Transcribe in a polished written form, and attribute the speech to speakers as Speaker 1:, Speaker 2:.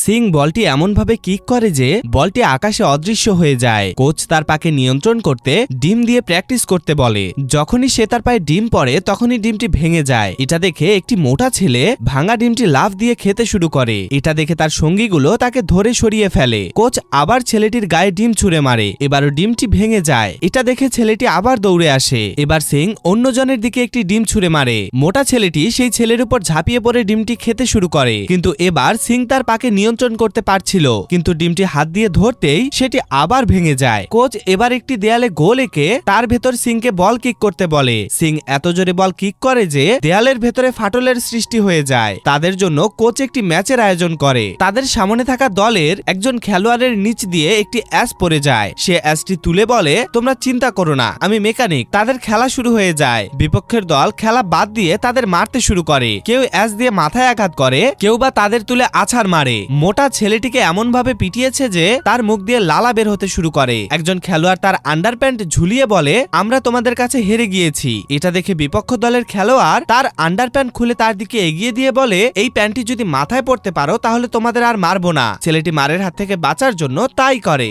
Speaker 1: সিং বলটি এমনভাবে কিক করে যে বলটি আকাশে অদৃশ্য হয়ে যায়। কোচ তার পাকে নিয়ন্ত্রণ করতে ডিম দিয়ে প্র্যাকটিস করতে বলে। যখনই সে তার পায়ে ডিম পড়ে তখনই ডিমটি ভেঙে যায়। এটা দেখে একটি মোটা ছেলে ভাঙা ডিমটি লাফ দিয়ে খেতে শুরু করে। এটা দেখে তার সঙ্গীগুলো তাকে ধরে সরিয়ে ফেলে। কোচ আবার ছেলেটির গায়ে ডিম ছুঁড়ে মারে, এবারও ডিমটি ভেঙে যায়। এটা দেখে ছেলেটি আবার দৌড়ে আসে। এবার সিং অন্যজনের দিকে একটি ডিম ছুঁড়ে মারে। মোটা ছেলেটি সেই ছেলের উপর ঝাঁপিয়ে পড়ে ডিমটি খেতে শুরু করে, কিন্তু এবার সিং তার পাকে নিয়ন্ত্রণ করতে পারছিল, কিন্তু ডিমটি হাত দিয়ে ধরতেই সেটি আবার ভেঙে যায়। কোচ এবার একটি দেয়ালে গোল এঁকে তার ভেতর সিংকে বল কিক করতে বলে। সিং এত জোরে বল কিক করে যে দেয়ালের ভেতরে ফাটলের সৃষ্টি হয়ে যায়। তাদের জন্য কোচ একটি ম্যাচের আয়োজন করে। তাদের সামনে থাকা দলের একজন খেলোয়াড়ের নিচ দিয়ে একটি অ্যাস পড়ে যায়। সে অ্যাসটি তুলে বলে, তোমরা চিন্তা করো না, আমি মেকানিক। তাদের খেলা শুরু হয়ে যায়। বিপক্ষের দল খেলা বাদ দিয়ে তাদের মারতে শুরু করে। কেউ অ্যাস দিয়ে মাথায় আঘাত করে, কেউ বা তাদের তুলে আছাড় মারে। মোটা ছেলেটিকে এমন ভাবে পিটিয়েছে যে তার মুখ দিয়ে লালা বের হতে শুরু করে। একজন খেলোয়াড় তার আন্ডারপ্যান্ট ঝুলিয়ে বলে, আমরা তোমাদের কাছে হেরে গিয়েছি। এটা দেখে বিপক্ষ দলের খেলোয়াড় তার আন্ডারপ্যান্ট খুলে তার দিকে এগিয়ে দিয়ে বলে, এই প্যান্টটি যদি মাথায় পড়তে পারো তাহলে তোমাদের আর মারবো না। ছেলেটি মারের হাত থেকে বাঁচার জন্য তাই করে।